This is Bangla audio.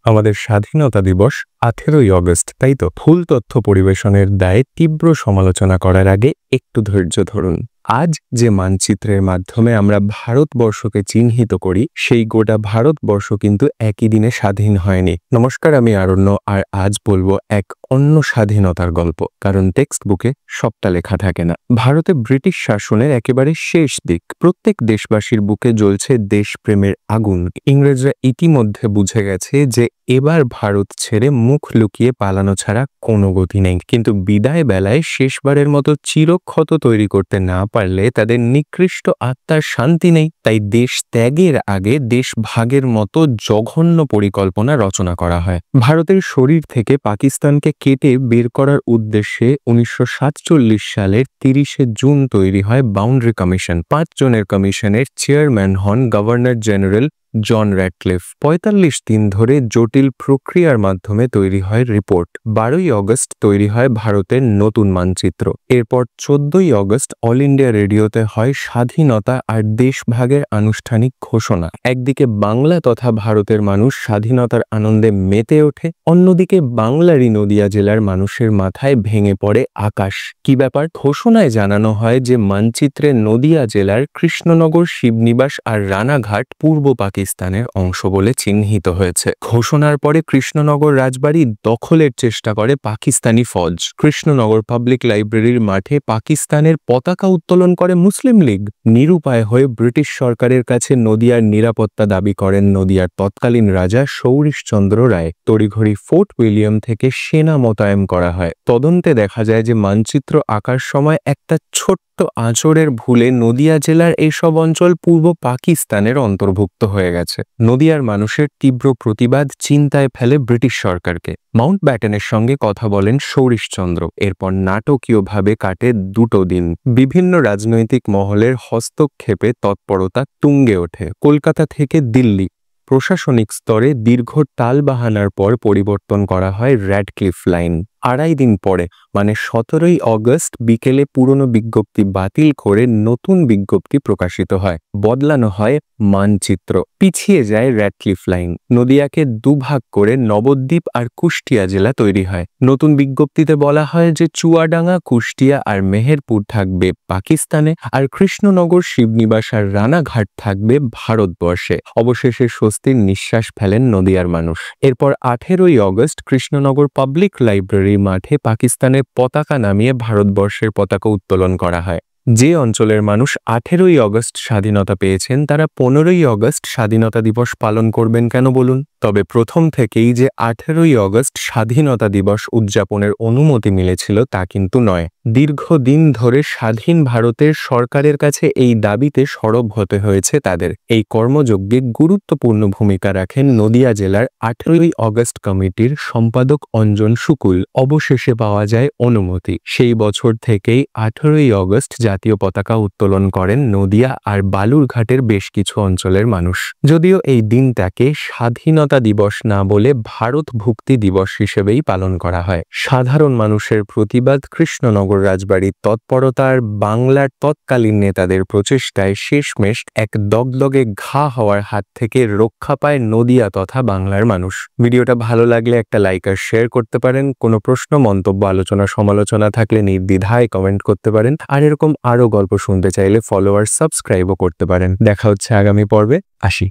আমাদের স্বাধীনতা দিবস 18ই অগস্ট, তাই তো? ভুল তথ্য পরিবেশনের দায়ে তীব্র সমালোচনা করার আগে একটু ধৈর্য ধরুন। আজ যে মানচিত্রের মাধ্যমে আমরা ভারতবর্ষকে চিহ্নিত করি, সেই গোটা ভারতবর্ষ কিন্তু একই দিনে স্বাধীন হয়নি। নমস্কার, আমি আরণ্য, আর আজ বলবো এক অন্য স্বাধীনতার গল্প, কারণ টেক্সট বুকে সবটা লেখা থাকে না। ভারতে ব্রিটিশ শাসনের একেবারে শেষ দিক, প্রত্যেক দেশবাসীর বুকে জ্বলছে দেশপ্রেমের আগুন। ইংরেজরা ইতিমধ্যে বুঝে গেছে যে এবার ভারত ছেড়ে মুখ লুকিয়ে পালানো ছাড়া কোনো গতি নেই। কিন্তু বিদায় বেলায় শেষবারের মতো চিরক্ষত তৈরি করতে না পারলে তাদের নিকৃষ্ট আত্মার শান্তি নেই। তাই দেশ ত্যাগের আগে দেশ ভাগের মতো জঘন্য পরিকল্পনা রচনা করা হয়। ভারতের শরীর থেকে পাকিস্তানকে কেটে বের করার উদ্দেশ্যে 1947 সালের 30শে জুন তৈরি হয় বাউন্ডারি কমিশন। 5 জনের কমিশনের চেয়ারম্যান হন গভর্নর জেনারেল জন র্যাডক্লিফ। 45 দিন ধরে জটিল প্রক্রিয়ার মাধ্যমে তৈরি হয় রিপোর্ট। 12ই অগস্ট তৈরি হয় ভারতের নতুন মানচিত্র। এরপর 14ই অগস্ট অল ইন্ডিয়া রেডিওতে হয় স্বাধীনতা আর দেশভাগের আনুষ্ঠানিক ঘোষণা। একদিকে বাংলা তথা ভারতের মানুষ স্বাধীনতার আনন্দে মেতে ওঠে, অন্যদিকে বাংলারই নদিয়া জেলার মানুষের মাথায় ভেঙে পড়ে আকাশ। কি ব্যাপার? ঘোষণায় জানানো হয় যে মানচিত্রে নদিয়া জেলার কৃষ্ণনগর, শিবনিবাস আর রানাঘাট পূর্ব পাকিস্তানের অংশ বলে চিহ্নিত হয়েছে। ঘোষণার পরে কৃষ্ণনগর রাজবাড়ি দখলের চেষ্টা করে পাকিস্তানি ফৌজ। কৃষ্ণনগর পাবলিক লাইব্রেরির মাঠে পাকিস্তানের পতাকা উত্তোলন করে মুসলিম লীগ। নিরুপায় হয়ে ব্রিটিশ সরকারের কাছে নদিয়ার নিরাপত্তা দাবি করেন নদিয়ার তৎকালীন রাজা সৌরিশচন্দ্র রায়। তড়িঘড়ি ফোর্ট উইলিয়াম থেকে সেনা মোতায়েন করা হয়। তদন্তে দেখা যায় যে মানচিত্র আঁকার সময় একটা ছোট্ট আঁচড়ের ভুলে নদিয়া জেলার এইসব অঞ্চল পূর্ব পাকিস্তানের অন্তর্ভুক্ত হয়ে গেছে। নদিয়ার মানুষের তীব্র প্রতিবাদ চিন্তায় ফেলে ব্রিটিশ সরকারকে। মাউন্ট ব্যাটেনের সঙ্গে কথা বলেন সৌরিশচন্দ্র। এরপর নাটকীয়ভাবে কাটে 2 দিন। বিভিন্ন রাজনৈতিক মহলের হস্তক্ষেপে তৎপরতা তুঙ্গে ওঠে। কলকাতা থেকে দিল্লি প্রশাসনিক স্তরে দীর্ঘ টালবাহানার পর পরিবর্তন করা হয় র্যাডক্লিফ লাইন। 2.5 দিন পরে, মানে 17ই অগস্ট বিকেলে পুরনো বিজ্ঞপ্তি বাতিল করে নতুন বিজ্ঞপ্তি প্রকাশিত হয়। বদলানো হয় মানচিত্র, পিছিয়ে যায় র্যাডক্লিফ লাইন। নদিয়াকে দুভাগ করে নবদ্বীপ আর কুষ্টিয়া জেলা তৈরি হয়। নতুন বিজ্ঞপ্তিতে বলা হয় যে চুয়াডাঙ্গা, কুষ্টিয়া আর মেহেরপুর থাকবে পাকিস্তানে, আর কৃষ্ণনগর, শিবনিবাস আর রানাঘাট থাকবে ভারতবর্ষে। অবশেষে স্বস্তির নিঃশ্বাস ফেলেন নদিয়ার মানুষ। এরপর 18ই অগস্ট কৃষ্ণনগর পাবলিক লাইব্রেরি মাঠে পাকিস্তানের পতাকা নামিয়ে ভারতবর্ষের পতাকা উত্তোলন করা হয়। যে অঞ্চলের মানুষ 18ই অগস্ট স্বাধীনতা পেয়েছেন তারা 15ই অগস্ট স্বাধীনতা দিবস পালন করবেন কেন বলুন? তবে প্রথম থেকেই যে 18ই অগস্ট স্বাধীনতা দিবস উদযাপনের অনুমতি মিলেছিল তা কিন্তু নয়। দীর্ঘদিন ধরে স্বাধীন ভারতের সরকারের কাছে এই দাবিতে সরব হতে হয়েছে তাদের। এই কর্মযজ্ঞে গুরুত্বপূর্ণ ভূমিকা রাখেন নদিয়া জেলার 18ই অগস্ট কমিটির সম্পাদক অঞ্জন শুকুল। অবশেষে পাওয়া যায় অনুমতি। সেই বছর থেকেই 18ই অগস্ট জাতীয় পতাকা উত্তোলন করেন নদিয়া আর বালুরঘাটের বেশ কিছু অঞ্চলের মানুষ। যদিও এই দিনটাকে স্বাধীনতা দিবস না বলে ভারত ভুক্তি দিবস হিসেবেই পালন করা হয়। সাধারণ মানুষের প্রতিবাদ, কৃষ্ণনগর রাজবাড়ির তৎপরতা আর বাংলার তৎকালীন নেতাদের প্রচেষ্টায় শেষমেশ এক দগদগে ঘা হওয়ার হাত থেকে রক্ষা পায় নদিয়া তথা বাংলার মানুষ। ভিডিওটা ভালো লাগলে একটা লাইক আর শেয়ার করতে পারেন। কোনো প্রশ্ন, মন্তব্য, আলোচনা, সমালোচনা থাকলে নির্দ্বিধায় কমেন্ট করতে পারেন। আর এরকম আরও গল্প শুনতে চাইলে ফলো আর সাবস্ক্রাইবও করতে পারেন। দেখা হচ্ছে আগামী পর্বে। আসি।